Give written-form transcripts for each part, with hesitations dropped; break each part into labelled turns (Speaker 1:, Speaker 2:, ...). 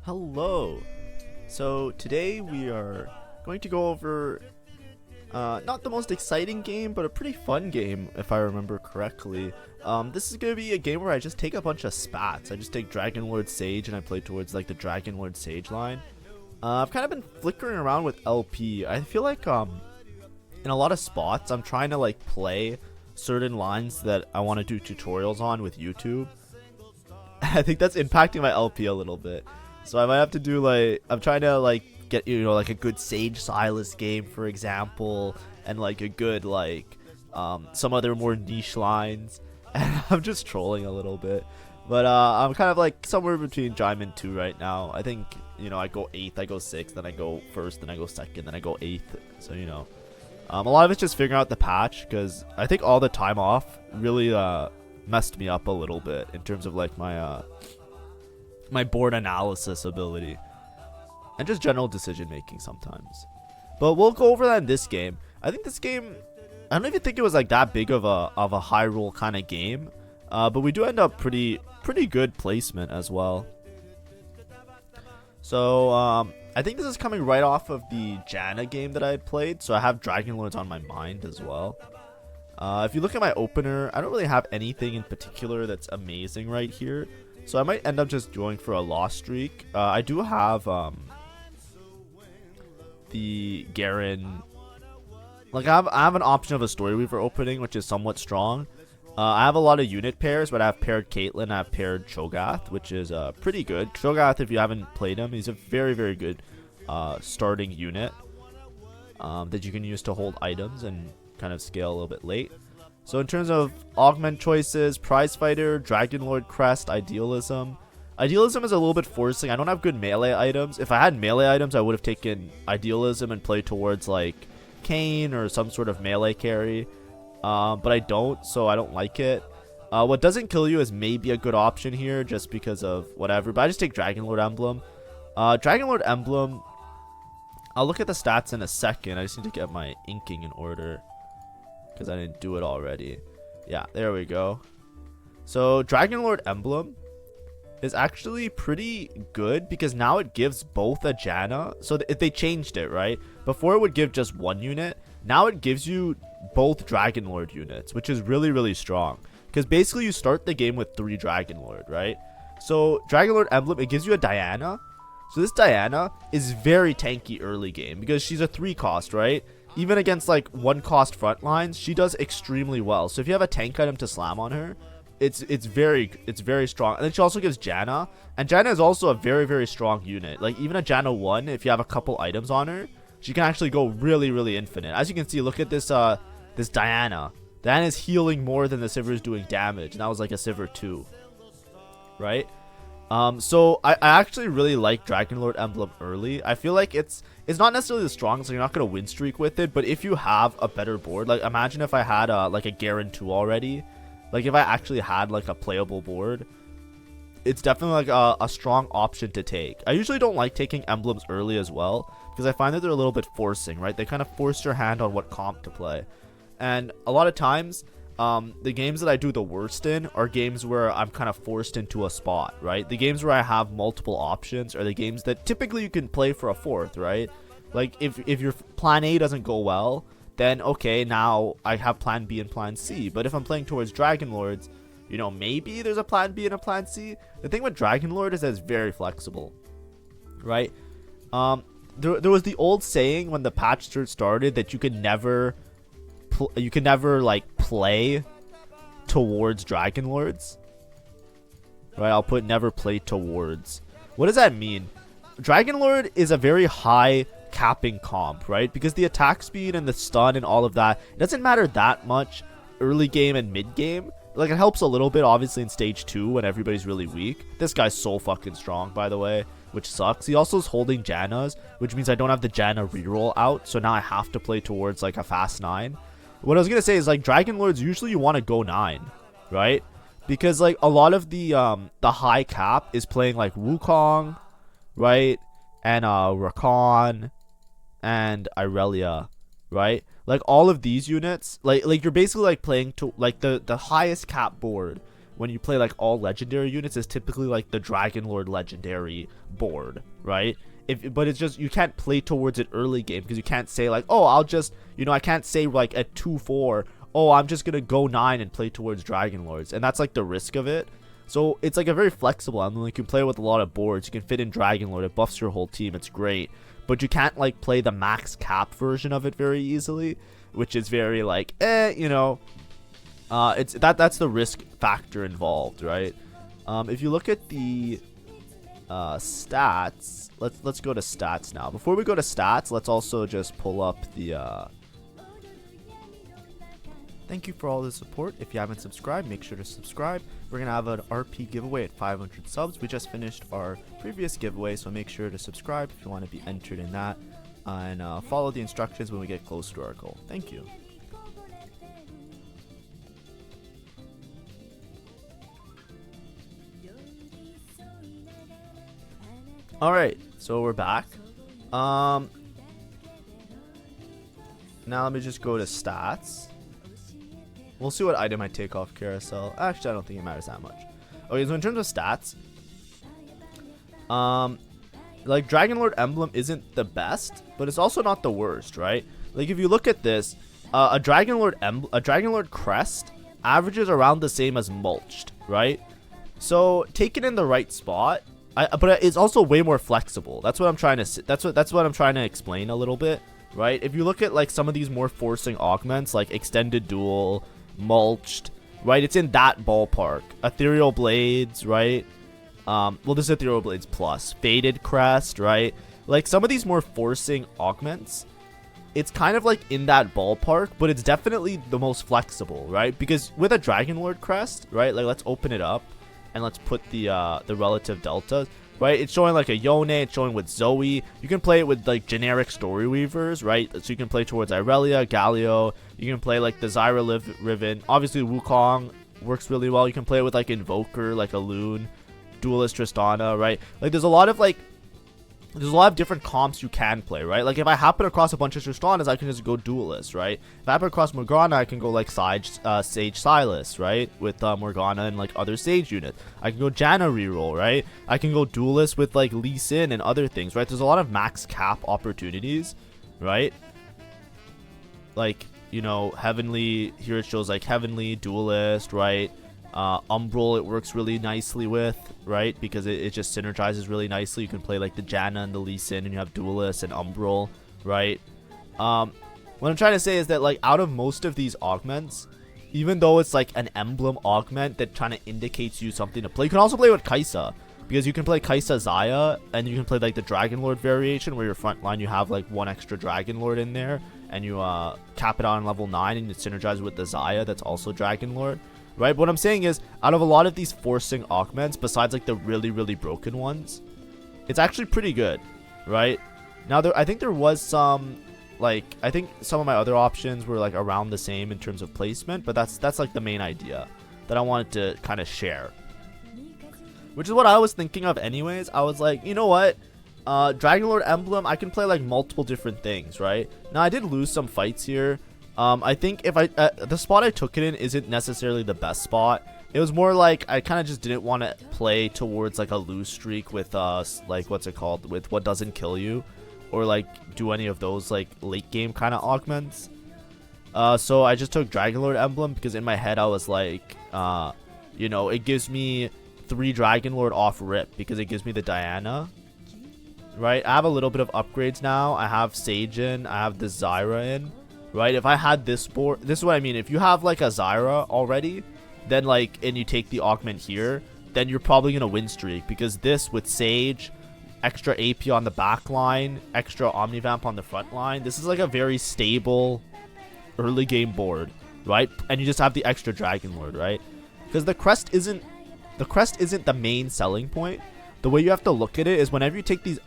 Speaker 1: Hello. So today we are going to go over not the most exciting game, but a pretty fun game if I remember correctly. This is going to be a game where I just take a bunch of spats. I just take Dragonlord Sage and I play towards like the Dragonlord Sage line. I've kind of been flickering around with LP. I feel like in a lot of spots I'm trying to like play certain lines that I want to do tutorials on with YouTube. I think that's impacting my LP a little bit. So I might have to do like, I'm trying to like get, like a good Sage Silas game, for example, and like a good like some other more niche lines. And I'm just trolling a little bit. But I'm kind of like somewhere between Jime and 2 right now. I think, I go 8th, I go 6th, then I go 1st, then I go 2nd, then I go 8th. So, a lot of it's just figuring out the patch, because I think all the time off really messed me up a little bit in terms of like my my board analysis ability and just general decision making sometimes. But we'll go over that in this game. I think this game, I don't even think it was like that big of a high roll kind of game, but we do end up pretty good placement as well. So I think this is coming right off of the Janna game that I had played, so I have Dragonlords on my mind as well. If you look at my opener, I don't really have anything in particular that's amazing right here. So I might end up just going for a loss streak. I do have the Garen. Like I have an option of a Story Weaver opening, which is somewhat strong. I have a lot of unit pairs, but I have paired Caitlyn, I have paired Cho'Gath, which is pretty good. Cho'Gath, if you haven't played him, he's a very good starting unit that you can use to hold items and kind of scale a little bit late. So in terms of augment choices, Prize Fighter, Dragonlord Crest, Idealism. Idealism is a little bit forcing. I don't have good melee items. If I had melee items, I would have taken Idealism and played towards like Kayn or some sort of melee carry. But I don't, so I don't like it. What doesn't kill you is maybe a good option here just because of whatever. But I just take Dragonlord Emblem. Dragonlord Emblem, I'll look at the stats in a second. I just need to get my inking in order, because I didn't do it already. Yeah, there we go. So Dragonlord Emblem is actually pretty good because now it gives both a Janna. So they changed it, right? Before it would give just one unit. Now it gives you both Dragonlord units, which is really strong. Because basically you start the game with 3 Dragonlord, right? So Dragonlord Emblem, it gives you a Diana. So this Diana is very tanky early game because she's a 3 cost, right? Even against like 1 cost front lines, she does extremely well. So if you have a tank item to slam on her, it's very strong. And then she also gives Janna, and Janna is also a very strong unit. Like even a Janna 1, if you have a couple items on her, she can actually go really infinite. As you can see, look at this this Diana. Diana is healing more than the Sivir is doing damage, and that was like a Sivir 2, right? So I actually really like Dragonlord Emblem early. I feel like it's not necessarily the strongest, so you're not going to win streak with it, but if you have a better board, like imagine if I had like a Garen 2 already, like if I actually had like a playable board, it's definitely like a strong option to take. I usually don't like taking emblems early as well, because I find that they're a little bit forcing, right? They kind of force your hand on what comp to play. And a lot of times, the games that I do the worst in are games where I'm kind of forced into a spot, right? The games where I have multiple options are the games that typically you can play for a 4th, right? Like if your plan A doesn't go well, then okay, now I have plan B and plan C. But if I'm playing towards Dragonlords, maybe there's a plan B and a plan C. The thing with Dragonlord is that it's very flexible, right? There was the old saying when the patch first started that you could never like play towards Dragonlords, right? I'll put never play towards. What does that mean? Dragonlord is a very high capping comp, right? Because the attack speed and the stun and all of that, it doesn't matter that much early game and mid game. Like it helps a little bit obviously in stage 2 when everybody's really weak. This guy's so fucking strong, by the way, which sucks. He also is holding Jannas, which means I don't have the Janna reroll out, so now I have to play towards like a fast 9. What I was gonna say is like Dragonlords, usually you want to go 9, right? Because like a lot of the high cap is playing like Wukong, right? And Rakan and Irelia, right? Like all of these units, like you're basically like playing to like the highest cap board when you play like all legendary units is typically like the Dragonlord legendary board, right? But it's just, you can't play towards it early game because you can't say like, oh, I'll just, you know, I can't say like at 2-4, oh, I'm just gonna go 9 and play towards Dragonlords, and that's like the risk of it. So it's like a very flexible emblem. You can play with a lot of boards. You can fit in Dragonlord. It buffs your whole team. It's great. But you can't like play the max cap version of it very easily, which is very like, you know, that's the risk factor involved, right? If you look at the stats, let's go to stats now. Before we go to stats, let's also just pull up the thank you for all the support. If you haven't subscribed, make sure to subscribe. We're gonna have an RP giveaway at 500 subs. We just finished our previous giveaway, so make sure to subscribe if you want to be entered in that, and follow the instructions when we get close to our goal. Thank you. Alright, so we're back. Now let me just go to stats. We'll see what item I take off carousel. Actually, I don't think it matters that much. Okay, so in terms of stats, like Dragonlord emblem isn't the best, but it's also not the worst, right? Like if you look at this, a Dragonlord crest averages around the same as mulched, right? So take it in the right spot. But it's also way more flexible. That's what I'm trying to. That's what I'm trying to explain a little bit, right? If you look at like some of these more forcing augments, like extended duel, mulched, right? It's in that ballpark. Ethereal blades, right? Well, this is Ethereal blades plus faded crest, right? Like some of these more forcing augments, it's kind of like in that ballpark, but it's definitely the most flexible, right? Because with a Dragonlord crest, right? Like let's open it up. And let's put the relative deltas, right? It's showing like a Yone, it's showing with Zoe. You can play it with like generic story weavers, right? So you can play towards Irelia, Galio. You can play like the Zyra Riven. Obviously Wukong works really well. You can play it with like Invoker, like a Loon, Duelist Tristana, right? Like there's a lot of different comps you can play, right? Like if I happen across a bunch of Tristanas, I can just go Duelist, right? If I happen across Morgana, I can go like Sage Silas, right? With Morgana and like other Sage units. I can go Janna reroll, right? I can go Duelist with like Lee Sin and other things, right? There's a lot of max cap opportunities, right? Like, you know, Heavenly, here it shows like Heavenly, Duelist, right? Umbral it works really nicely with, right? Because it just synergizes really nicely. You can play like the Janna and the Lee Sin, and you have Duelist and Umbral, right? What I'm trying to say is that like out of most of these augments, even though it's like an emblem augment that kind of indicates you something to play, you can also play with Kaisa, because you can play Kaisa Xayah, and you can play like the Dragonlord variation where your front line you have like one extra Dragonlord in there, and you cap it on level 9 and it synergizes with the Xayah that's also Dragonlord. Right, but what I'm saying is, out of a lot of these forcing augments, besides like the really, really broken ones, it's actually pretty good, right? Now, I think there was some, like, I think some of my other options were like around the same in terms of placement, but that's like the main idea that I wanted to kind of share. Which is what I was thinking of anyways. I was like, you know what? Dragonlord emblem, I can play like multiple different things, right? Now, I did lose some fights here. I think if the spot I took it in isn't necessarily the best spot. It was more like I kind of just didn't want to play towards like a lose streak with like what's it called, with what doesn't kill you, or like do any of those like late game kind of augments. So I just took Dragonlord emblem because in my head I was like, you know, it gives me 3 Dragonlord off rip because it gives me the Diana. Right, I have a little bit of upgrades now. I have Sage in, I have the Zyra in. Right, if I had this board, this is what I mean. If you have like a Zyra already, then like, and you take the augment here, then you're probably gonna win streak, because this with Sage, extra AP on the back line, extra Omnivamp on the front line, this is like a very stable early game board, right? And you just have the extra Dragonlord, right? Because the crest isn't the main selling point. The way you have to look at it is whenever you take these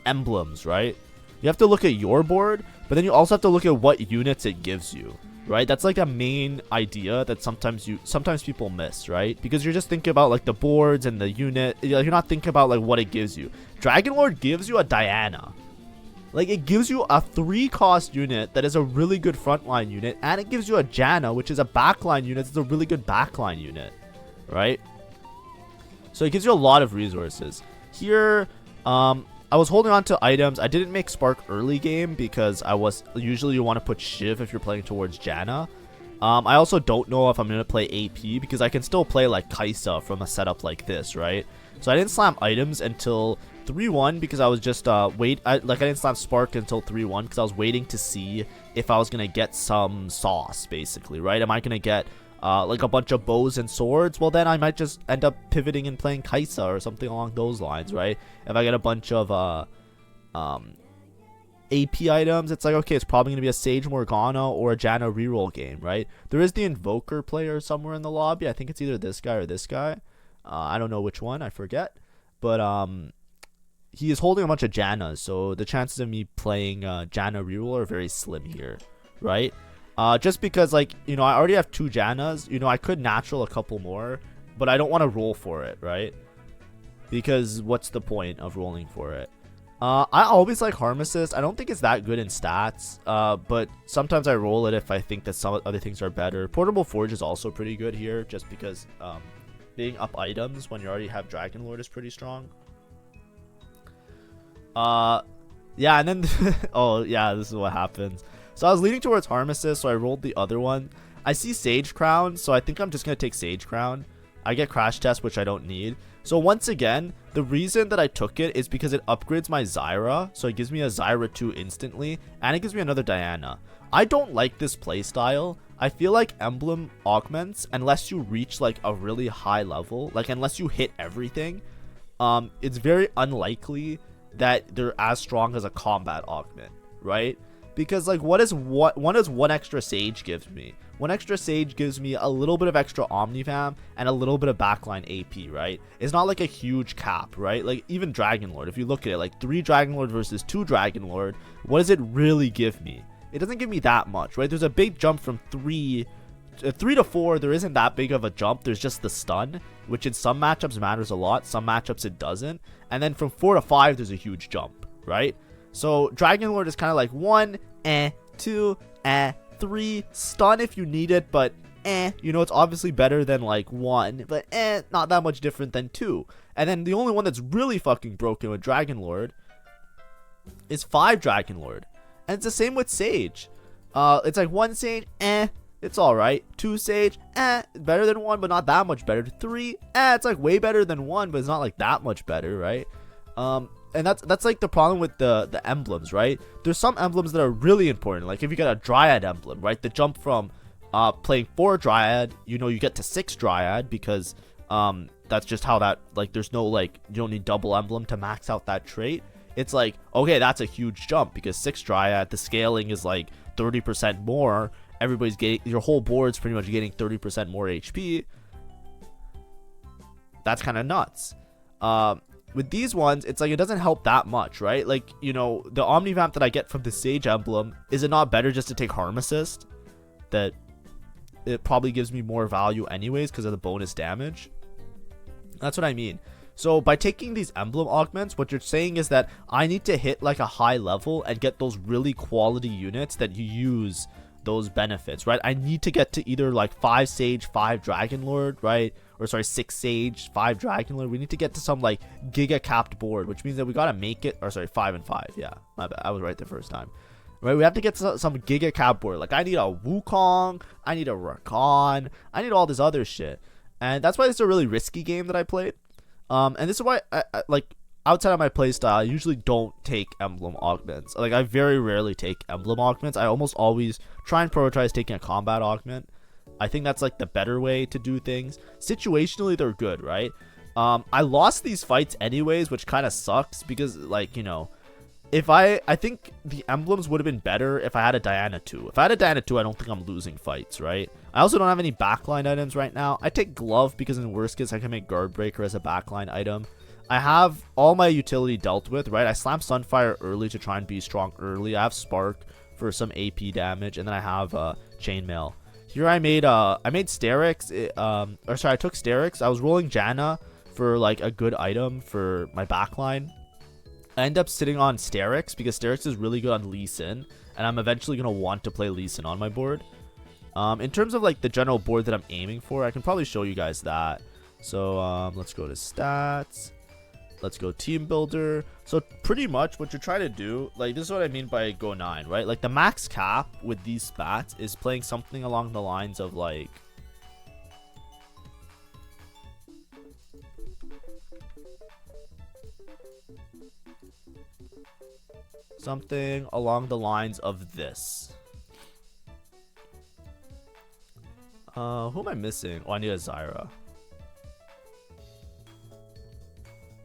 Speaker 1: emblems, right? You have to look at your board, but then you also have to look at what units it gives you, right? That's like a main idea that sometimes people miss, right? Because you're just thinking about like the boards and the unit. You're not thinking about like what it gives you. Dragonlord gives you a Diana. Like, it gives you a 3-cost unit that is a really good frontline unit, and it gives you a Janna, which is a backline unit that's a really good backline unit, right? So it gives you a lot of resources. Here, I was holding on to items. I didn't make Spark early game because usually you want to put Shiv if you're playing towards Janna. I also don't know if I'm going to play AP because I can still play like Kaisa from a setup like this, right? So I didn't slam items until 3-1 because I was just I didn't slam Spark until 3-1 because I was waiting to see if I was going to get some sauce, basically, right? Am I going to get like a bunch of bows and swords? Well, then I might just end up pivoting and playing Kaisa or something along those lines, right? If I get a bunch of AP items, it's like, okay, it's probably going to be a Sage Morgana or a Janna reroll game, right? There is the Invoker player somewhere in the lobby. I think it's either this guy or this guy. I don't know which one, I forget. But he is holding a bunch of Jannas, so the chances of me playing Janna reroll are very slim here, right? Just because, like, you know, I already have 2 Jannas. You know, I could natural a couple more, but I don't want to roll for it, right? Because what's the point of rolling for it? I always like Harm Assist. I don't think it's that good in stats, but sometimes I roll it if I think that some other things are better. Portable Forge is also pretty good here, just because being up items when you already have Dragonlord is pretty strong. Yeah, and then oh yeah, this is what happens. So I was leaning towards Harm Assist, so I rolled the other one. I see Sage Crown, so I think I'm just gonna take Sage Crown. I get Crash Test, which I don't need. So once again, the reason that I took it is because it upgrades my Zyra, so it gives me a Zyra 2 instantly, and it gives me another Diana. I don't like this playstyle. I feel like Emblem augments, unless you reach like a really high level, like unless you hit everything, it's very unlikely that they're as strong as a combat augment, right? Because like what does one extra Sage gives me? One extra Sage gives me a little bit of extra Omnivam and a little bit of backline AP, right? It's not like a huge cap, right? Like even Dragonlord, if you look at it, like 3 Dragonlord versus 2 Dragonlord, what does it really give me? It doesn't give me that much, right? There's a big jump from 3 to 4. There isn't that big of a jump. There's just the stun, which in some matchups matters a lot. Some matchups it doesn't. And then from 4 to 5, there's a huge jump, right? So Dragonlord is kind of like 1, 2, 3, stun if you need it, but you know, it's obviously better than like 1, but not that much different than 2. And then the only one that's really fucking broken with Dragonlord is 5 Dragonlord. And it's the same with Sage. It's like 1 Sage, it's alright. 2 Sage, better than 1, but not that much better. 3, it's like way better than 1, but it's not like that much better, right? And that's like the problem with the emblems, right? There's some emblems that are really important. Like if you get a Dryad emblem, right? The jump from playing 4 Dryad, you know, you get to 6 Dryad because that's just how that, like, there's no, like, you don't need double emblem to max out that trait. It's like, okay, that's a huge jump because 6 Dryad, the scaling is like 30% more. Everybody's getting, your whole board's pretty much getting 30% more HP. That's kind of nuts. With these ones, it's like it doesn't help that much, right? Like, you know, the Omnivamp that I get from the Sage emblem, is it not better just to take Harm Assist? That it probably gives me more value anyways because of the bonus damage. That's what I mean. So by taking these emblem augments, what you're saying is that I need to hit like a high level and get those really quality units that you use those benefits, right? I need to get to either like 5 Sage, 5 Dragonlord, right? Or sorry, 6 Sage, 5 Dragonlord. We need to get to some like giga capped board, which means that we gotta make it, or sorry, 5 and 5. Yeah, my bad, I was right the first time. Right, we have to get to some giga cap board. Like I need a Wukong, I need a Rakan, I need all this other shit. And that's why it's a really risky game that I played. And this is why I like outside of my playstyle, I usually don't take emblem augments. Like I very rarely take emblem augments. I almost always try and prioritize taking a combat augment. I think that's like the better way to do things. Situationally, they're good, right? I lost these fights anyways, which kind of sucks because, like, you know, if I think the emblems would have been better if I had a Diana 2. If I had a Diana 2, I don't think I'm losing fights, right? I also don't have any backline items right now. I take Glove because in worst case, I can make Guard Breaker as a backline item. I have all my utility dealt with, right? I slammed Sunfire early to try and be strong early. I have Spark for some AP damage, and then I have Chainmail. Here I made Sterix, or sorry, I took Sterix. I was rolling Janna for like a good item for my backline. I end up sitting on Sterix because Sterix is really good on Lee Sin, and I'm eventually going to want to play Lee Sin on my board. In terms of like the general board that I'm aiming for, I can probably show you guys that. So let's go to stats. Let's go team builder. So pretty much what you're trying to do, like this is what I mean by go 9, right? Like the max cap with these spats is playing something along the lines of like something along the lines of this. Who am I missing? Oh, I need a Zyra.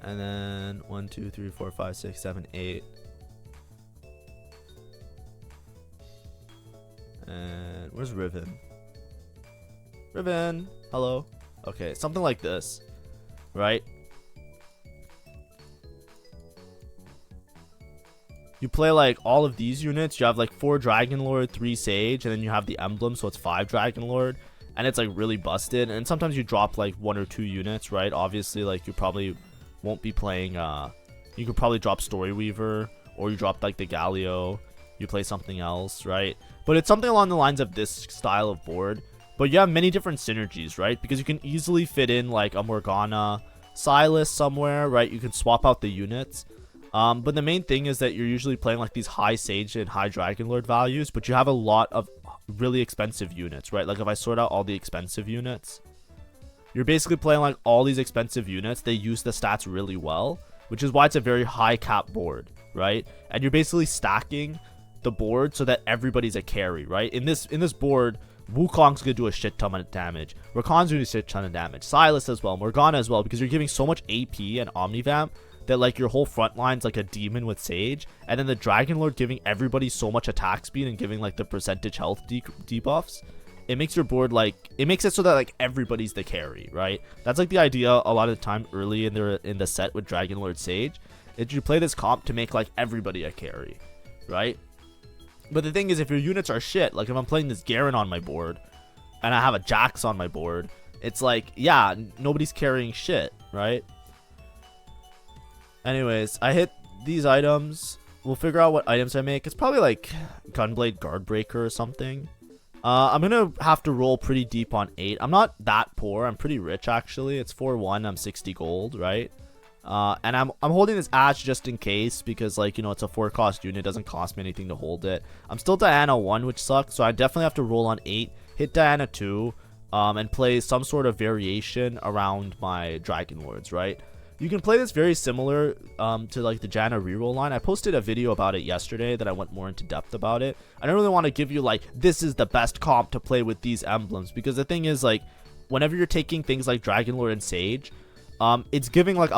Speaker 1: And then 1, 2, 3, 4, 5, 6, 7, 8. And where's Riven? Riven, hello. Okay, something like this, right? You play like all of these units. You have like 4 Dragonlord, 3 Sage, and then you have the emblem, so it's 5 Dragonlord. And it's like really busted. And sometimes you drop like 1 or 2 units, right? Obviously, like you probably won't be playing you could probably drop Storyweaver, or you drop like the Galio, you play something else, right? But it's something along the lines of this style of board. But you have many different synergies, right? Because you can easily fit in like a Morgana Silas somewhere, right? You can swap out the units. But the main thing is that you're usually playing like these high Sage and high Dragonlord values, but you have a lot of really expensive units, right? Like if I sort out all the expensive units, you're basically playing like all these expensive units. They use the stats really well, which is why it's a very high cap board, right? And you're basically stacking the board so that everybody's a carry, right? In this board, Wukong's gonna do a shit ton of damage. Rakan's gonna do a shit ton of damage. Silas as well, Morgana as well, because you're giving so much AP and Omnivamp that like your whole front line's like a demon with Sage, and then the Dragonlord giving everybody so much attack speed and giving like the percentage health debuffs. It makes your board like, it makes it so that like everybody's the carry, right? That's like the idea a lot of the time early in the set with Dragonlord Sage. Is you play this comp to make like everybody a carry, right? But the thing is, if your units are shit, like if I'm playing this Garen on my board and I have a Jax on my board, it's like, yeah, nobody's carrying shit, right? Anyways, I hit these items. We'll figure out what items I make. It's probably like Gunblade Guardbreaker or something. I'm gonna have to roll pretty deep on 8. I'm not that poor. I'm pretty rich actually. It's 4-1. I'm 60 gold, right? And I'm holding this Ash just in case, because like, you know, it's a 4-cost unit. It doesn't cost me anything to hold it. I'm still Diana 1, which sucks. So I definitely have to roll on 8. Hit Diana 2. And play some sort of variation around my Dragonlords, right? You can play this very similar to like the Janna reroll line. I posted a video about it yesterday that I went more into depth about it. I don't really want to give you like, this is the best comp to play with these emblems, because the thing is like, whenever you're taking things like Dragonlord and Sage, it's giving like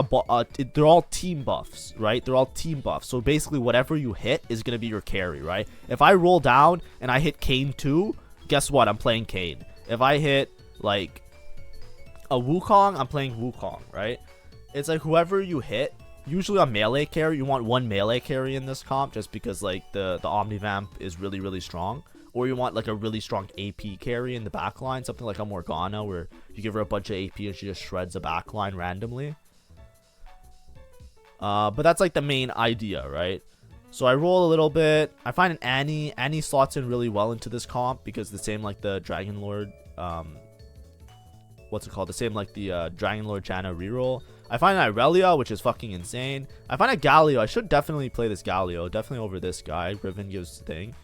Speaker 1: they're all team buffs, right? They're all team buffs. So basically whatever you hit is going to be your carry, right? If I roll down and I hit Kayn 2, guess what? I'm playing Kayn. If I hit like a Wukong, I'm playing Wukong, right? It's like whoever you hit, usually a melee carry, you want one melee carry in this comp just because like the Omnivamp is really, really strong. Or you want like a really strong AP carry in the backline, something like a Morgana where you give her a bunch of AP and she just shreds a backline randomly. But that's like the main idea, right? So I roll a little bit. I find an Annie. Annie slots in really well into this comp because the same like the Dragonlord, what's it called? The same like the Dragonlord Janna reroll. I find an Irelia, which is fucking insane. I find a Galio. I should definitely play this Galio. Definitely over this guy. Riven gives the thing.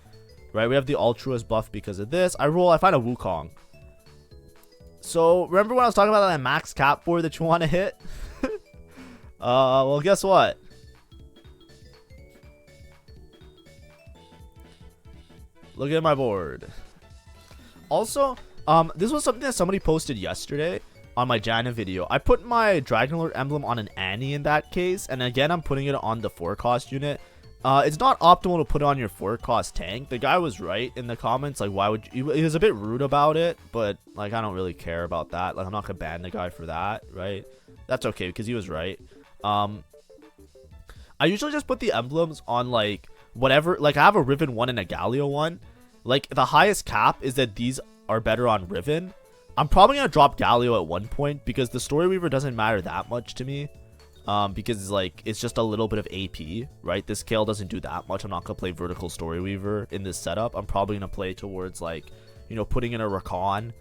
Speaker 1: Right, we have the Ultras buff because of this. I find a Wukong. So, remember when I was talking about that max cap board that you want to hit? Well, guess what? Look at my board. Also, this was something that somebody posted yesterday on my Janna video. I put my Dragonlord emblem on an Annie in that case, and again, I'm putting it on the 4-cost unit. It's not optimal to put on your 4-cost tank. The guy was right in the comments. Like, why would you? He was a bit rude about it, but like, I don't really care about that. Like, I'm not gonna ban the guy for that, right? That's okay because he was right. I usually just put the emblems on like whatever. Like, I have a Riven 1 and a Galio 1. Like, the highest cap is that these are better on Riven. I'm probably gonna drop Galio at one point because the Storyweaver doesn't matter that much to me. because like it's just a little bit of AP, right? This Kale doesn't do that much. I'm not gonna play Vertical Story Weaver in this setup. I'm probably gonna play towards like, you know, putting in a Rakan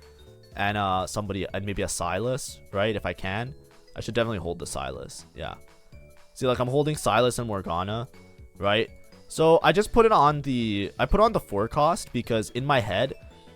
Speaker 1: and somebody and maybe a Silas, right? If I can, I should definitely hold the Silas. Yeah. See, like I'm holding Silas and Morgana, right? So I just put it on the forecast because in my head,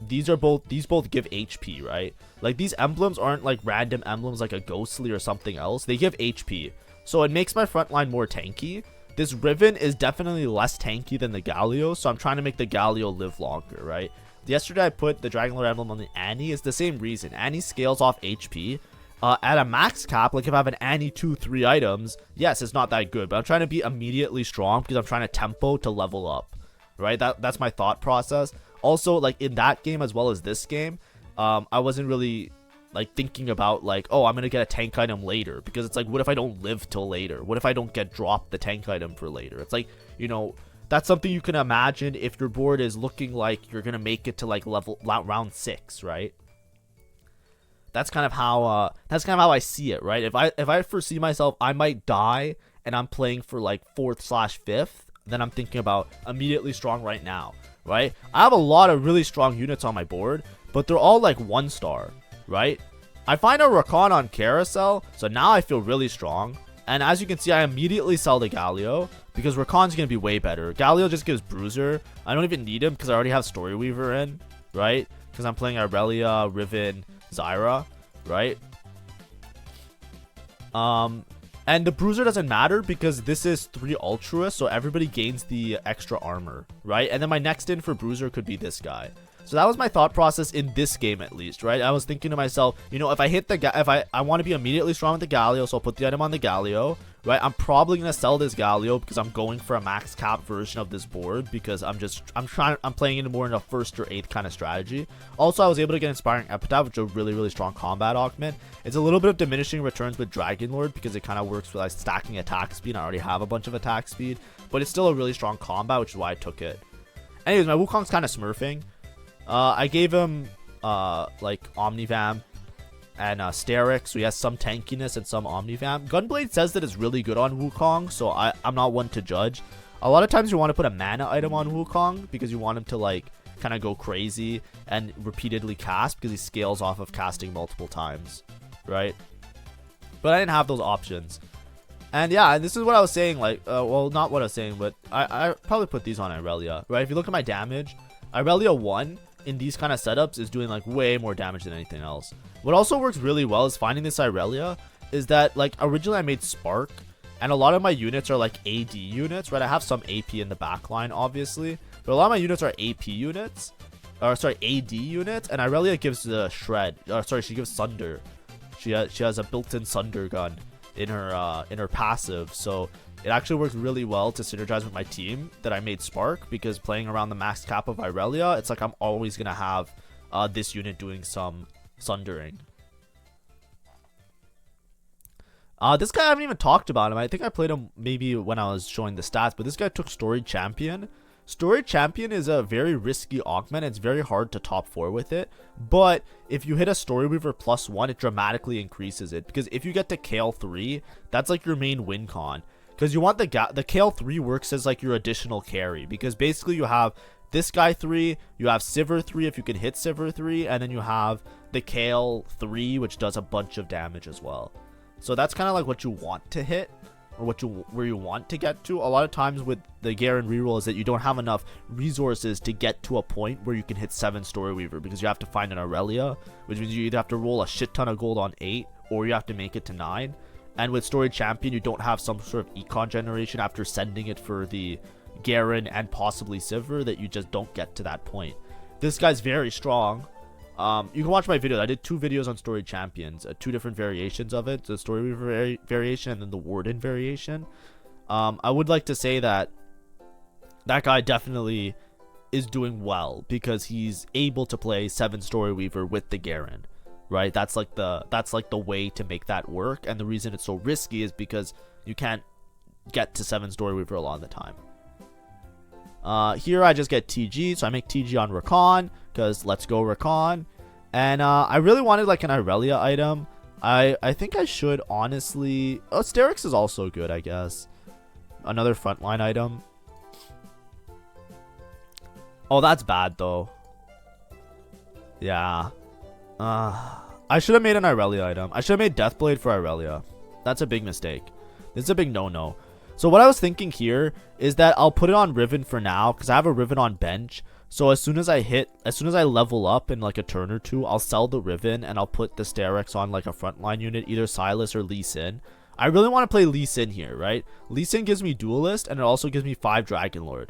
Speaker 1: these both give HP, right? Like these emblems aren't like random emblems like a Ghostly or something else. They give HP. So it makes my front line more tanky. This Riven is definitely less tanky than the Galio, so I'm trying to make the Galio live longer, right? Yesterday I put the Dragonlord emblem on the Annie. It's the same reason. Annie scales off HP. At a max cap, like if I have an Annie 2-3 items, yes, it's not that good, but I'm trying to be immediately strong because I'm trying to tempo to level up, right? That's my thought process. Also, like in that game as well as this game, I wasn't really like thinking about like, oh, I'm gonna get a tank item later, because it's like, what if I don't live till later? What if I don't get dropped the tank item for later? It's like, you know, that's something you can imagine if your board is looking like you're gonna make it to like round 6, right? That's kind of how I see it, right? If I foresee myself I might die and I'm playing for like 4th/5th, then I'm thinking about immediately strong right now, right? I have a lot of really strong units on my board, but they're all like 1-star, right? I find a Rakan on carousel, so now I feel really strong. And as you can see, I immediately sell the Galio because Rakan's gonna be way better. Galio just gives Bruiser. I don't even need him because I already have Story Weaver in, right? Because I'm playing Irelia, Riven, Zyra, right? And the Bruiser doesn't matter because this is 3 Altruist, so everybody gains the extra armor, right? And then my next in for Bruiser could be this guy. So that was my thought process in this game, at least, right? I was thinking to myself, you know, if I hit the I want to be immediately strong with the Galio, so I'll put the item on the Galio, right? I'm probably gonna sell this Galio because I'm going for a max cap version of this board because I'm playing it more in a 1st or 8th kind of strategy. Also, I was able to get Inspiring Epitaph, which is a really strong combat augment. It's a little bit of diminishing returns with Dragonlord because it kind of works with like stacking attack speed. I already have a bunch of attack speed, but it's still a really strong combat, which is why I took it. Anyways, my Wukong's kind of smurfing. I gave him like Omnivamp and Sterix, so he has some tankiness and some Omnivamp. Gunblade says that it's really good on Wukong, so I'm not one to judge. A lot of times you want to put a mana item on Wukong because you want him to like kind of go crazy and repeatedly cast because he scales off of casting multiple times, right? But I didn't have those options. And yeah, this is what I was saying, like, well, not what I was saying, but I probably put these on Irelia, right? If you look at my damage, Irelia 1 in these kind of setups is doing like way more damage than anything else. What also works really well is finding this Irelia is that like originally I made Spark and a lot of my units are like AD units, right? I have some AP in the back line obviously, but a lot of my units are AP units, or sorry, AD units, and Irelia gives the Shred, she gives Sunder. She has a built-in Sunder gun in her passive, so it actually works really well to synergize with my team that I made Spark, because playing around the max cap of Irelia, it's like I'm always going to have this unit doing some Sundering. This guy, I haven't even talked about him. I think I played him maybe when I was showing the stats, but this guy took Storied Champion. Storied Champion is a very risky augment. It's very hard to top 4 with it, but if you hit a Story Weaver +1, it dramatically increases it, because if you get to Kale 3, that's like your main win con. Because you want the Kale 3 works as like your additional carry, because basically you have this guy 3, you have Sivir 3 if you can hit Sivir 3, and then you have the Kale 3, which does a bunch of damage as well. So that's kind of like what you want to hit, or where you want to get to. A lot of times with the Garen reroll is that you don't have enough resources to get to a point where you can hit 7 Story Weaver, because you have to find an Irelia, which means you either have to roll a shit ton of gold on 8, or you have to make it to 9. And with Storied Champion, you don't have some sort of econ generation after sending it for the Garen and possibly Sivir, that you just don't get to that point. This guy's very strong. You can watch my video. I did 2 videos on Storied Champions, 2 different variations of it, the Story Weaver variation and then the Warden variation. I would like to say that that guy definitely is doing well because he's able to play 7 Story Weaver with the Garen. Right, that's like the way to make that work, and the reason it's so risky is because you can't get to 7 Story Weaver a lot of the time. Here I just get TG, so I make TG on Rakan because let's go Rakan, and I really wanted like an Irelia item, I think I should honestly... Oh, Sterix is also good, I guess. Another frontline item. Oh, that's bad, though. Yeah. I should have made an Irelia item. I should have made Deathblade for Irelia. That's a big mistake. This is a big no-no. So what I was thinking here is that I'll put it on Riven for now, because I have a Riven on bench. So as soon as I level up in like a turn or two, I'll sell the Riven and I'll put the Sterix on like a frontline unit, either Sylas or Lee Sin. I really want to play Lee Sin here, right? Lee Sin gives me Duelist and it also gives me 5 Dragonlord.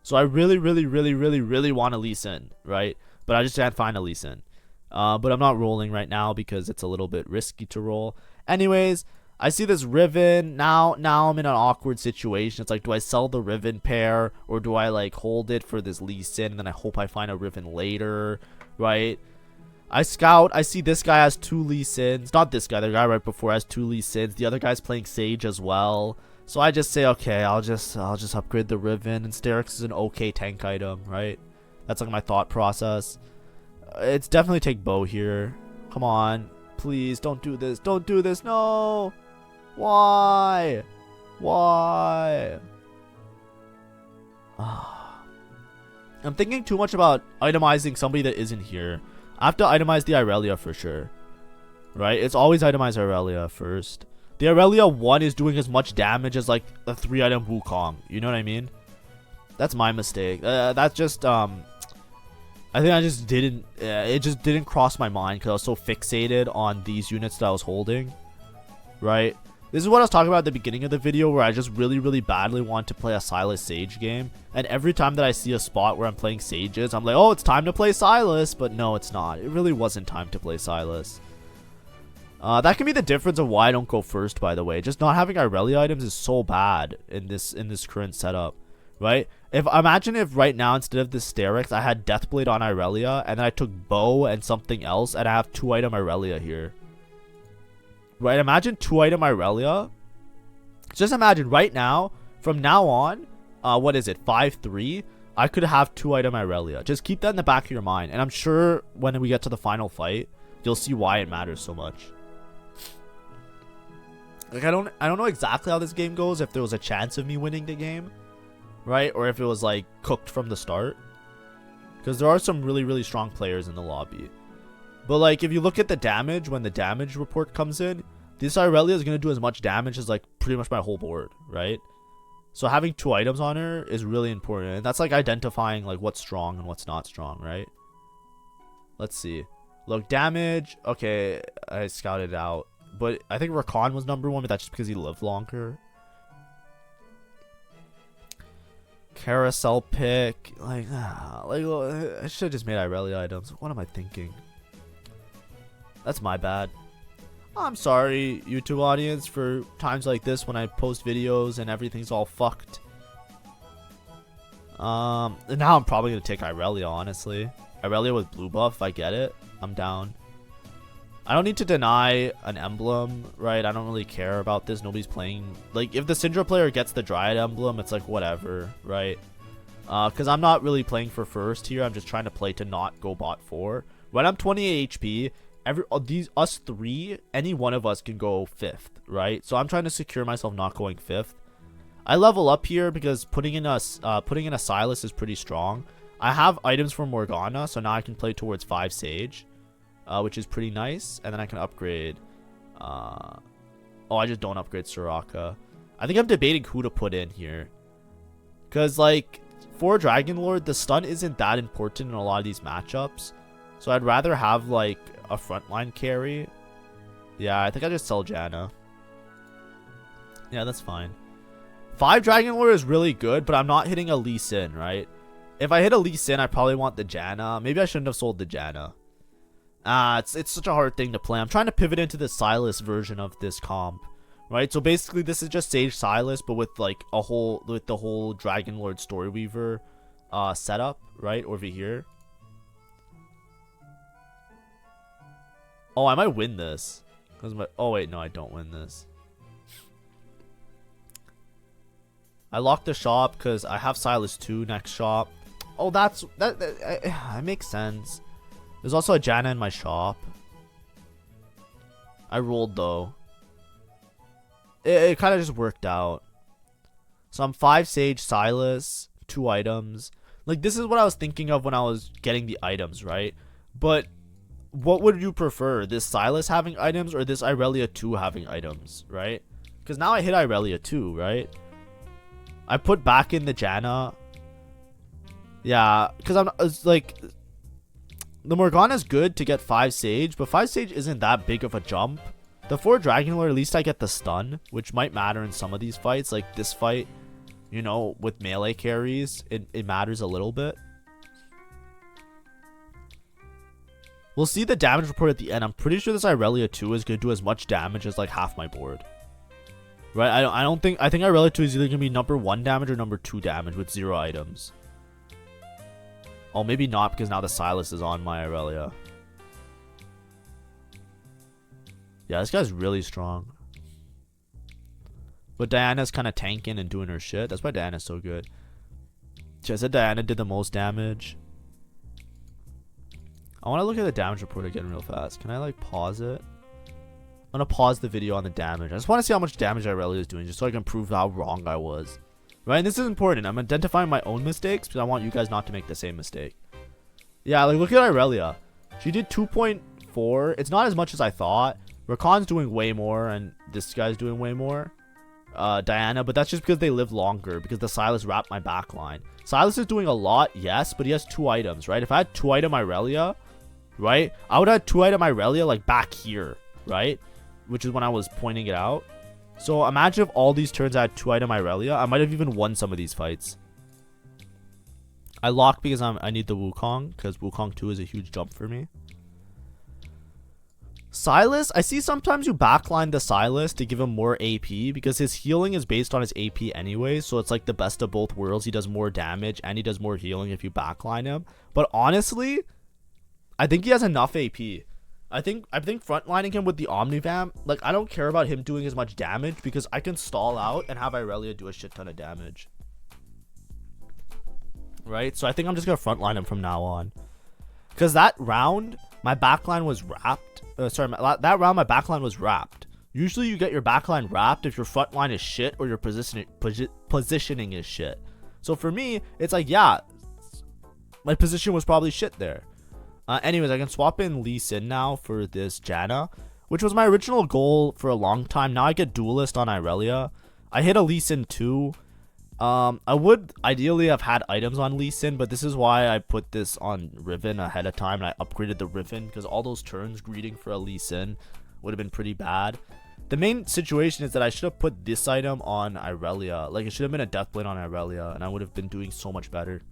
Speaker 1: So I really want a Lee Sin, right? But I just can't find a Lee Sin. But I'm not rolling right now because it's a little bit risky to roll. Anyways, I see this Riven. Now I'm in an awkward situation. It's like, do I sell the Riven pair or do I like hold it for this Lee Sin and then I hope I find a Riven later, right? I scout. I see this guy has 2 Lee Sins. Not this guy. The guy right before has 2 Lee Sins. The other guy's playing Sage as well. So I just say, okay, I'll just upgrade the Riven, and Sterix is an okay tank item, right? That's like my thought process. It's definitely take bow here. Come on. Please don't do this. Don't do this. No. Why? Why? I'm thinking too much about itemizing somebody that isn't here. I have to itemize the Irelia for sure. Right? It's always itemize Irelia first. The Irelia 1 is doing as much damage as like a 3-item Wukong. You know what I mean? That's my mistake. That's just I think I just didn't it just didn't cross my mind because I was so fixated on these units that I was holding. Right? This is what I was talking about at the beginning of the video, where I just really badly want to play a Sylas Sage game. And every time that I see a spot where I'm playing Sages, I'm like, oh, it's time to play Sylas. But no, it's not. It really wasn't time to play Sylas. That can be the difference of why I don't go first, by the way. Just not having Irelia items is so bad in this current setup. Right? Imagine if right now, instead of this Sterix, I had Deathblade on Irelia, and then I took Bow and something else, and I have 2-item Irelia here. Right, imagine 2-item Irelia. Just imagine right now, from now on, what is it, 5-3, I could have 2-item Irelia. Just keep that in the back of your mind, and I'm sure when we get to the final fight, you'll see why it matters so much. Like, I don't know exactly how this game goes, if there was a chance of me winning the game, right, or if it was like cooked from the start, because there are some really strong players in the lobby. But like, if you look at the damage, when the damage report comes in, this Irelia is going to do as much damage as like pretty much my whole board, right? So having 2 items on her is really important. And that's like identifying like what's strong and what's not strong, right? Let's see. Look, damage. Okay, I scouted it out. But I think Rakan was #1, but that's just because he lived longer. Carousel pick. Like I should have just made Irelia items. What am I thinking? That's my bad. I'm sorry, YouTube audience, for times like this when I post videos and everything's all fucked. And now I'm probably going to take Irelia, honestly. Irelia with blue buff, if I get it, I'm down. I don't need to deny an emblem, right? I don't really care about this. Nobody's playing. Like, if the Syndra player gets the Dryad emblem, it's like, whatever, right? Because I'm not really playing for first here. I'm just trying to play to not go bot 4. When I'm 28 HP... us 3, any one of us can go 5th, right? So I'm trying to secure myself not going 5th. I level up here because putting in a Sylas is pretty strong. I have items for Morgana, so now I can play towards 5 Sage, which is pretty nice. And then I can upgrade. Oh, I just don't upgrade Soraka. I think I'm debating who to put in here, because like for Dragonlord, the stun isn't that important in a lot of these matchups. So I'd rather have like a frontline carry. Yeah, I think I just sell Janna. Yeah, that's fine. 5 Dragonlord is really good, but I'm not hitting a Lee Sin, right? If I hit a Lee Sin, I probably want the Janna. Maybe I shouldn't have sold the Janna. It's such a hard thing to play. I'm trying to pivot into the Sylas version of this comp, right? So basically, this is just Sage Sylas, but with like the whole Dragonlord Storyweaver setup, right over here. Oh, I might win this. Oh, wait, no, I don't win this. I locked the shop because I have Sylas 2 next shop. Oh, that makes sense. There's also a Janna in my shop. I rolled though. It kind of just worked out. So I'm 5 Sage, Silas, 2 items. Like, this is what I was thinking of when I was getting the items, right? But what would you prefer? This Silas having items or this Irelia 2 having items, right? Because now I hit Irelia 2, right? I put back in the Janna. Yeah, because it's like... The Morgana is good to get 5 Sage, but 5 Sage isn't that big of a jump. The 4 Dragonlord, at least I get the stun, which might matter in some of these fights. Like this fight, you know, with melee carries, it matters a little bit. We'll see the damage report at the end. I'm pretty sure this Irelia 2 is going to do as much damage as like half my board. Right? I think Irelia 2 is either going to be number 1 damage or number 2 damage with 0 items. Oh, maybe not because now the Silas is on my Irelia. Yeah, this guy's really strong. But Diana's kind of tanking and doing her shit. That's why Diana's so good. I said Diana did the most damage. I want to look at the damage report again real fast. Can I like pause it? I'm going to pause the video on the damage. I just want to see how much damage Irelia is doing just so I can prove how wrong I was. Right, and this is important. I'm identifying my own mistakes because I want you guys not to make the same mistake. Yeah, like look at Irelia. She did 2.4. It's not as much as I thought. Rakan's doing way more and this guy's doing way more. Diana, but that's just because they live longer because the Silas wrapped my backline. Silas is doing a lot, yes, but he has 2 items, right? If I had 2 item Irelia, right? I would have 2 item Irelia like back here, right? Which is when I was pointing it out. So imagine if all these turns I had 2 item Irelia. I might have even won some of these fights. I locked because I need the Wukong because Wukong 2 is a huge jump for me. Silas, I see sometimes you backline the Silas to give him more AP because his healing is based on his AP anyway. So it's like the best of both worlds. He does more damage and he does more healing if you backline him. But honestly, I think he has enough AP. I think frontlining him with the Omnivamp, like I don't care about him doing as much damage because I can stall out and have Irelia do a shit ton of damage. Right? So I think I'm just going to frontline him from now on. Because that round, my backline was wrapped. That round my backline was wrapped. Usually you get your backline wrapped if your frontline is shit or your positioning is shit. So for me, it's like, yeah, my position was probably shit there. Anyways, I can swap in Lee Sin now for this Janna, which was my original goal for a long time. Now I get Duelist on Irelia. I hit a Lee Sin too. I would ideally have had items on Lee Sin, but this is why I put this on Riven ahead of time. And I upgraded the Riven because all those turns greeting for a Lee Sin would have been pretty bad. The main situation is that I should have put this item on Irelia. Like, it should have been a Deathblade on Irelia, and I would have been doing so much better.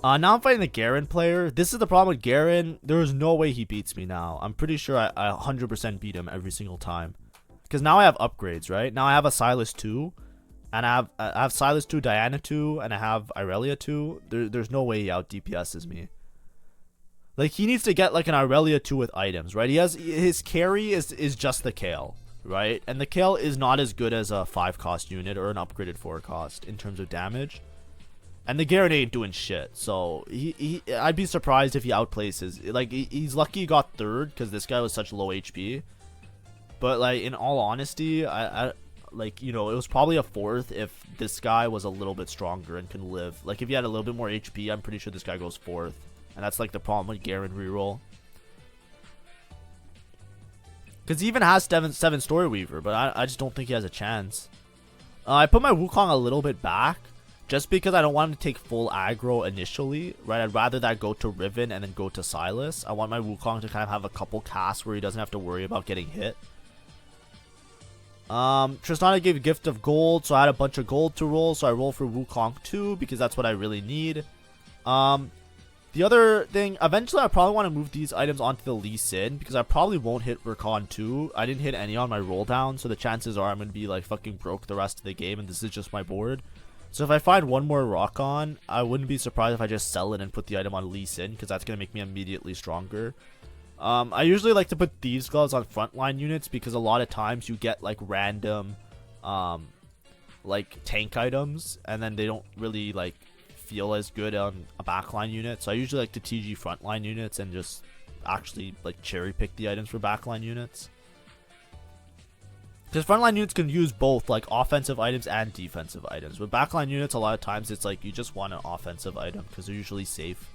Speaker 1: Now I'm fighting the Garen player. This is the problem with Garen. There is no way he beats me now. I'm pretty sure I 100% beat him every single time. Because now I have upgrades, right? Now I have a Silas 2. And I have Silas 2, Diana 2, and I have Irelia 2. There's no way he out DPS's me. Like, he needs to get like an Irelia 2 with items, right? His carry is just the Kale, right? And the Kale is not as good as a 5 cost unit or an upgraded 4 cost in terms of damage. And the Garen ain't doing shit, so I'd be surprised if he outplaces. Like, he's lucky he got 3rd because this guy was such low HP. But like, in all honesty, I like, you know, it was probably a 4th if this guy was a little bit stronger and can live. Like, if he had a little bit more HP, I'm pretty sure this guy goes 4th. And that's like the problem with Garen reroll. Because he even has 7 Story Weaver, but I just don't think he has a chance. I put my Wukong a little bit back. Just because I don't want him to take full aggro initially, right? I'd rather that go to Riven and then go to Silas. I want my Wukong to kind of have a couple casts where he doesn't have to worry about getting hit. Tristana gave Gift of Gold, so I had a bunch of gold to roll. So I roll for Wukong 2 because that's what I really need. The other thing, eventually I probably want to move these items onto the Lee Sin because I probably won't hit Rakan 2. I didn't hit any on my roll down, so the chances are I'm going to be like fucking broke the rest of the game and this is just my board. So if I find one more Rakan, I wouldn't be surprised if I just sell it and put the item on Lee Sin because that's going to make me immediately stronger. I usually like to put Thieves Gloves on frontline units because a lot of times you get like random like tank items and then they don't really like feel as good on a backline unit. So I usually like to TG frontline units and just actually like cherry pick the items for backline units. Because frontline units can use both like offensive items and defensive items. But backline units, a lot of times it's like you just want an offensive item because they're usually safe.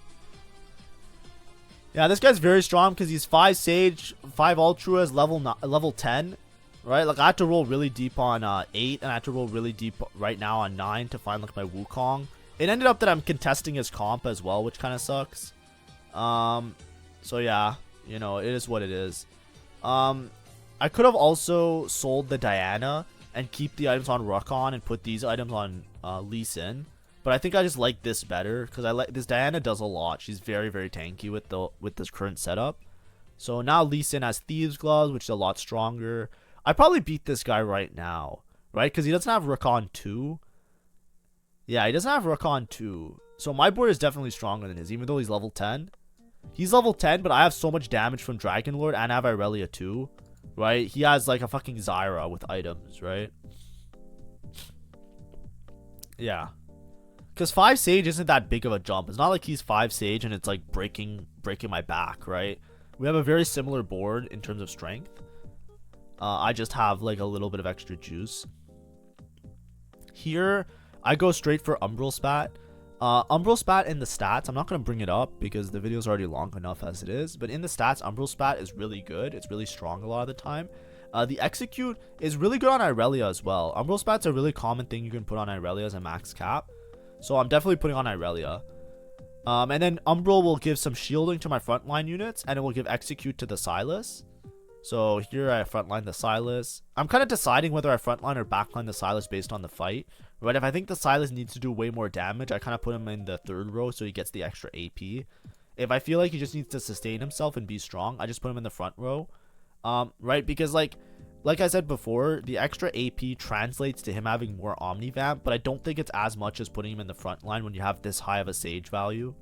Speaker 1: Yeah, this guy's very strong because he's 5 Sage, 5 Ultras, level 10. Right? Like I had to roll really deep on 8 and I had to roll really deep right now on 9 to find like my Wukong. It ended up that I'm contesting his comp as well, which kind of sucks. So yeah, you know, it is what it is. I could have also sold the Diana and keep the items on Rukon and put these items on Lee Sin. But I think I just like this better because I like this. Diana does a lot. She's very, very tanky with this current setup. So now Lee Sin has Thieves Gloves, which is a lot stronger. I probably beat this guy right now, right? Because he doesn't have Rukon 2. Yeah, he doesn't have Rukon 2. So my board is definitely stronger than his, even though he's level 10. He's level 10, but I have so much damage from Dragonlord and I have Irelia too, right? He has like a fucking Zyra with items, right? Yeah. Because 5 Sage isn't that big of a jump. It's not like he's 5 Sage and it's like breaking my back, right? We have a very similar board in terms of strength. I just have like a little bit of extra juice. Here, I go straight for Umbral Spat. Umbral Spat in the stats, I'm not going to bring it up because the video is already long enough as it is. But in the stats, Umbral Spat is really good. It's really strong a lot of the time. The Execute is really good on Irelia as well. Umbral Spat's a really common thing you can put on Irelia as a max cap. So I'm definitely putting on Irelia. And then Umbral will give some shielding to my frontline units. And it will give Execute to the Silas. So here I frontline the Silas. I'm kind of deciding whether I frontline or backline the Silas based on the fight. Right, if I think the Silas needs to do way more damage, I kind of put him in the 3rd row so he gets the extra AP. If I feel like he just needs to sustain himself and be strong, I just put him in the front row. Right, because like I said before, the extra AP translates to him having more Omnivamp, but I don't think it's as much as putting him in the front line when you have this high of a Sage value.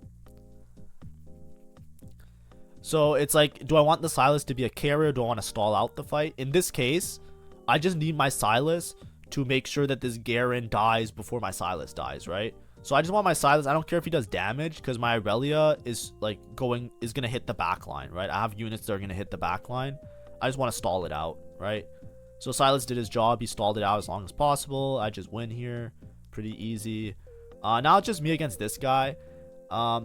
Speaker 1: So it's like, do I want the Silas to be a carrier? Do I want to stall out the fight? In this case, I just need my Silas to make sure that this Garen dies before my Silas dies, right? So I just want my Silas. I don't care if he does damage because my Irelia is like gonna hit the back line, right? I have units that are gonna hit the back line. I just want to stall it out, right? So Silas did his job. He stalled it out as long as possible. I just win here. Pretty easy. Now it's just me against this guy.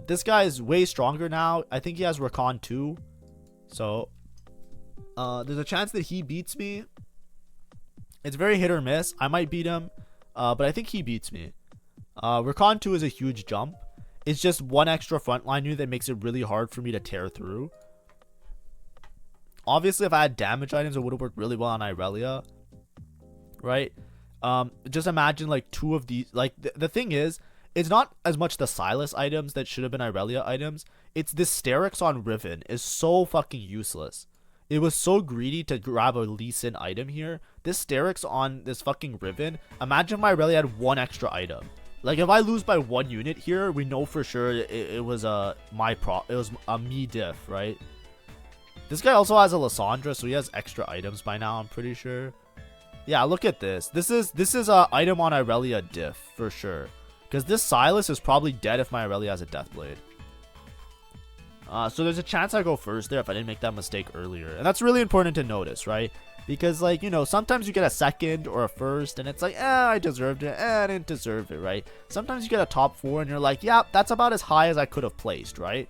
Speaker 1: This guy is way stronger now. I think he has Rukon 2. So there's a chance that he beats me. It's very hit or miss. I might beat him, but I think he beats me. Rukon 2 is a huge jump. It's just one extra frontline unit that makes it really hard for me to tear through. Obviously, if I had damage items, it would have worked really well on Irelia. Right? Just imagine like 2 of these. Like the thing is, it's not as much the Silas items that should have been Irelia items. It's this Sterix on Riven is so fucking useless. It was so greedy to grab a Lee Sin item here. This Sterix on this fucking Riven. Imagine if my Irelia had 1 extra item. Like if I lose by 1 unit here, we know for sure it was a me diff, right? This guy also has a Lysandra, so he has extra items by now, I'm pretty sure. Yeah, look at this. This is a item on Irelia diff for sure. Because this Silas is probably dead if my Irelia has a Deathblade. So there's a chance I go first there if I didn't make that mistake earlier. And that's really important to notice, right? Because, like, you know, sometimes you get a second or a first, and it's like, I deserved it. I didn't deserve it, right? Sometimes you get a top 4, and you're like, yeah, that's about as high as I could have placed, right?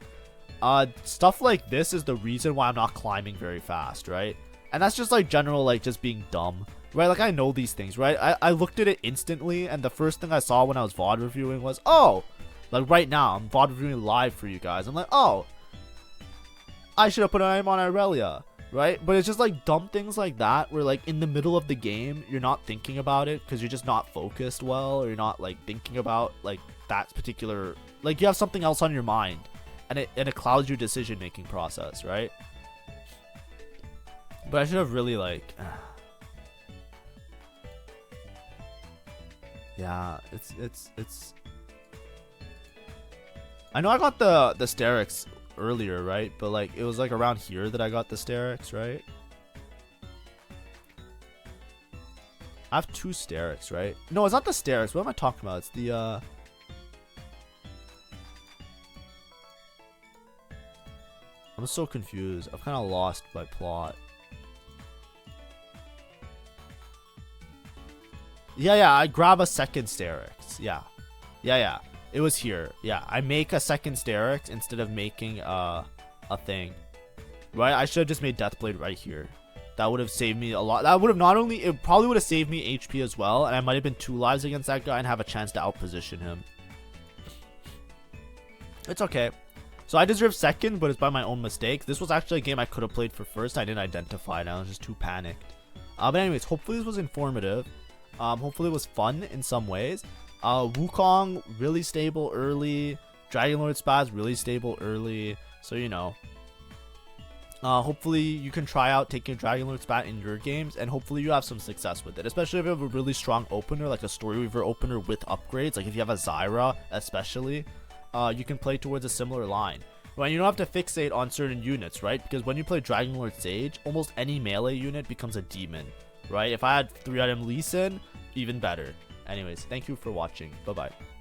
Speaker 1: Stuff like this is the reason why I'm not climbing very fast, right? And that's just, like, general, like, just being dumb, right? Like, I know these things, right? I looked at it instantly, and the first thing I saw when I was VOD reviewing was, oh, like, right now, I'm VOD reviewing live for you guys. I'm like, oh, I should have put an item on Irelia, right? But it's just like dumb things like that where like in the middle of the game, you're not thinking about it because you're just not focused well, or you're not like thinking about like that particular, like you have something else on your mind and it clouds your decision making process, right? But I should have really like, yeah, it's, I know I got the Sterix earlier, right? But like it was like around here that I got the Sterix, right? I have 2 Sterix, right? No, it's not the Sterix. What am I talking about? It's the I'm I'm so confused. I'm kind of lost by plot. Yeah, I grab a second Sterix. Yeah. It was here. Yeah, I make a second Sterix instead of making a thing. Right? I should have just made Deathblade right here. That would have saved me a lot. That would have not only, it probably would have saved me HP as well, and I might have been 2 lives against that guy and have a chance to outposition him. It's okay. So I deserve second, but it's by my own mistake. This was actually a game I could have played for first. I didn't identify it. I was just too panicked. But anyways, hopefully this was informative. Hopefully it was fun in some ways. Wukong, really stable early. Dragonlord Spaz, really stable early. So, you know. Hopefully you can try out taking Dragonlord Spat in your games, and hopefully you have some success with it, especially if you have a really strong opener, like a Story Weaver opener with upgrades. Like if you have a Zyra especially, you can play towards a similar line. Well, you don't have to fixate on certain units, right? Because when you play Dragonlord Sage, almost any melee unit becomes a demon, right? If I had 3-item Lee Sin, even better. Anyways, thank you for watching. Bye bye.